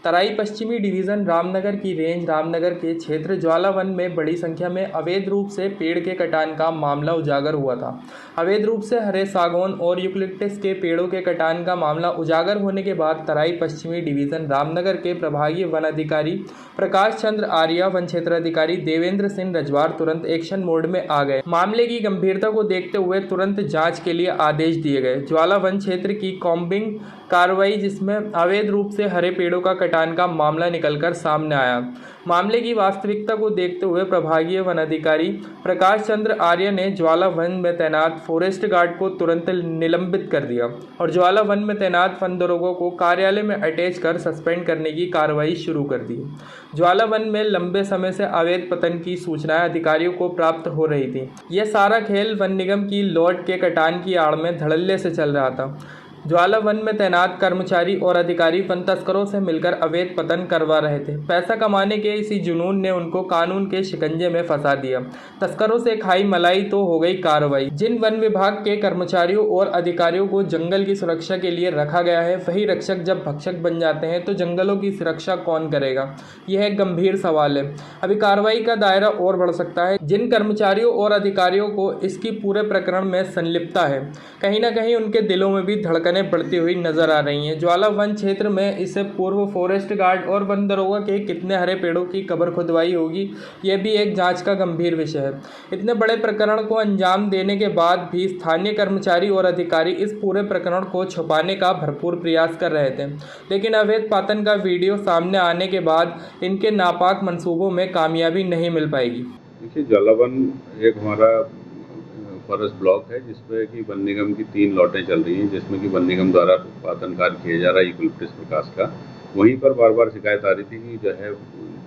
तराई पश्चिमी डिवीज़न रामनगर की रेंज रामनगर के क्षेत्र ज्वाला वन में बड़ी संख्या में अवैध रूप से पेड़ के कटान का मामला उजागर हुआ था। अवैध रूप से हरे सागौन और यूकलिप्टस के पेड़ों के कटान का मामला उजागर होने के बाद तराई पश्चिमी डिवीज़न रामनगर के प्रभागीय वन अधिकारी प्रकाश चंद्र आर्या, वन क्षेत्राधिकारी देवेंद्र सिंह रजवार तुरंत एक्शन मोड में आ गए। मामले की गंभीरता को देखते हुए तुरंत जांच के लिए आदेश दिए गए। ज्वाला वन क्षेत्र की कॉम्बिंग कार्रवाई, जिसमें अवैध रूप से हरे पेड़ों का कटान का मामला निकलकर सामने आया। मामले की वास्तविकता को देखते हुए प्रभागीय वन अधिकारी प्रकाश चंद्र आर्य ने ज्वाला वन में तैनात फॉरेस्ट गार्ड को तुरंत निलंबित कर दिया और ज्वाला वन में तैनात वन दरोगा को कार्यालय में अटैच कर सस्पेंड करने की कार्रवाई शुरू कर दी। ज्वाला वन में लंबे समय से अवैध पतन की सूचनाएं अधिकारियों को प्राप्त हो रही थी। यह सारा खेल वन निगम की लॉट के कटान की आड़ में धड़ल्ले से चल रहा था। ज्वाला वन में तैनात कर्मचारी और अधिकारी वन तस्करों से मिलकर अवैध पतन करवा रहे थे। पैसा कमाने के इसी जुनून ने उनको कानून के शिकंजे में फंसा दिया। तस्करों से खाई मलाई तो हो गई कार्रवाई। जिन वन विभाग के कर्मचारियों और अधिकारियों को जंगल की सुरक्षा के लिए रखा गया है, वही रक्षक जब भक्षक बन जाते हैं तो जंगलों की सुरक्षा कौन करेगा? यह एक गंभीर सवाल है। अभी कार्रवाई का दायरा और बढ़ सकता है। जिन कर्मचारियों और अधिकारियों को इसकी पूरे प्रकरण में संलिप्तता है, कहीं ना कहीं उनके दिलों में भी धड़कन बढ़ती हुई नजर आ रही हैं। ज्वाला वन क्षेत्र में इससे पूर्व फॉरेस्ट गार्ड और वन दरोगा के कितने हरे पेड़ों की कब्र खुदवाई होगी, यह भी एक जांच का गंभीर विषय है। इतने बड़े प्रकरण को अंजाम देने के बाद भी स्थानीय कर्मचारी और अधिकारी इस पूरे प्रकरण को छुपाने का भरपूर प्रयास कर रहे थे, लेकिन अवैध पातन का वीडियो सामने आने के बाद इनके नापाक मंसूबों में कामयाबी नहीं मिल पाएगी। देखिए, ज्वाला वन एक हमारा फॉरेस्ट ब्लॉक है जिसमें कि वन निगम की 3 लॉटें चल रही हैं, जिसमें कि वन निगम द्वारा पातन कार्य किया जा रहा है यूकलिप्टस प्रकाश का। वहीं पर बार बार शिकायत आ रही थी कि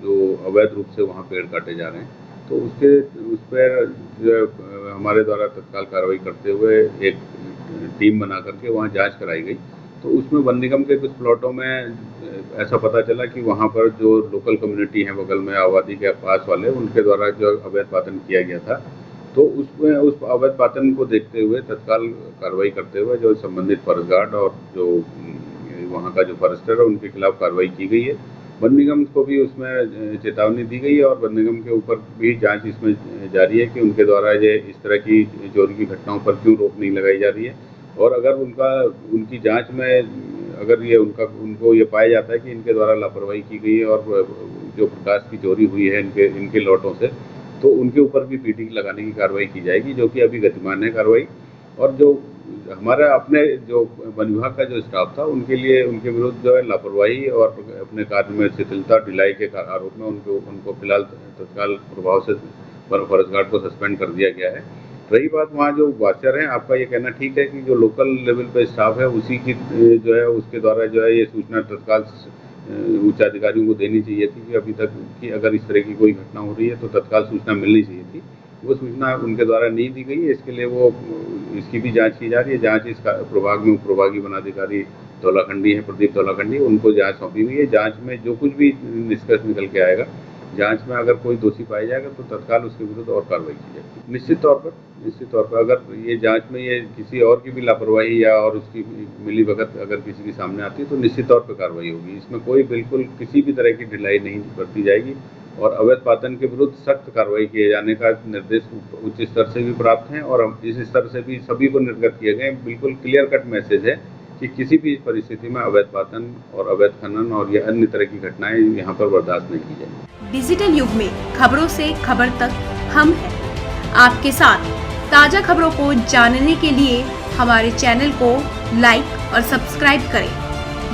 जो अवैध रूप से वहाँ पेड़ काटे जा रहे हैं, तो उस पर हमारे द्वारा तत्काल कार्रवाई करते हुए एक टीम बना करके वहाँ जाँच कराई गई। तो उसमें वन निगम के कुछ प्लॉटों में ऐसा पता चला कि वहाँ पर जो लोकल कम्युनिटी है बगल में आबादी के पास वाले, उनके द्वारा जो अवैध पातन किया गया था, तो उसमें उस अवैध पातन को देखते हुए तत्काल कार्रवाई करते हुए जो संबंधित फॉरेस्ट गार्ड और जो वहाँ का जो फॉरेस्टर है उनके खिलाफ कार्रवाई की गई है। वन निगम को भी उसमें चेतावनी दी गई है और वन निगम के ऊपर भी जांच इसमें जारी है कि उनके द्वारा ये इस तरह की चोरी की घटनाओं पर क्यों रोक नहीं लगाई जा रही है। और अगर उनकी जाँच में अगर ये उनको ये पाया जाता है कि इनके द्वारा लापरवाही की गई है और जो प्रकाश की चोरी हुई है इनके लॉटों से, तो उनके ऊपर भी पीटी लगाने की कार्रवाई की जाएगी, जो कि अभी गतिमान है कार्रवाई। और जो हमारा अपने जो वन विभाग का जो स्टाफ था, उनके विरुद्ध जो है लापरवाही और अपने कार्य में शिथिलता ढिलाई के आरोप में उनको फिलहाल तत्काल प्रभाव से फॉरेस्ट गार्ड को सस्पेंड कर दिया गया है। रही बात वहाँ जो वाचर हैं, आपका ये कहना ठीक है कि जो लोकल लेवल पे स्टाफ है उसी की जो है उसके द्वारा जो है ये सूचना तत्काल उच्च अधिकारियों को देनी चाहिए थी कि अभी तक कि अगर इस तरह की कोई घटना हो रही है तो तत्काल सूचना मिलनी चाहिए थी। वो सूचना उनके द्वारा नहीं दी गई है। इसके लिए इसकी भी जांच की जा रही है। जांच इस प्रभाग में प्रभागीय वनाधिकारी धौलाखंडी है, प्रदीप धौलाखंडी, उनको जांच सौंपी हुई है। जांच में जो कुछ भी निष्कर्ष निकल के आएगा, जांच में अगर कोई दोषी पाया जाएगा तो तत्काल उसके विरुद्ध और कार्रवाई की जाएगी। निश्चित तौर पर अगर ये जांच में ये किसी और की भी लापरवाही या और उसकी मिलीभगत अगर किसी के सामने आती है तो निश्चित तौर पर कार्रवाई होगी। इसमें कोई बिल्कुल किसी भी तरह की ढिलाई नहीं बरती जाएगी और अवैध पातन के विरुद्ध सख्त कार्रवाई किए जाने का निर्देश उच्च स्तर से भी प्राप्त हैं और इस स्तर से भी सभी को निर्गत किए गए। बिल्कुल क्लियर कट मैसेज है कि किसी भी परिस्थिति में अवैध पातन और अवैध खनन और ये अन्य तरह की घटनाएं यहाँ पर बर्दाश्त नहीं की जाएंगी। डिजिटल युग में खबरों से खबर तक हम हैं आपके साथ। ताजा खबरों को जानने के लिए हमारे चैनल को लाइक और सब्सक्राइब करें।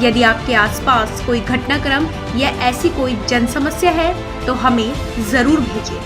यदि आपके आसपास कोई घटनाक्रम या ऐसी कोई जन समस्या है तो हमें जरूर भेजें।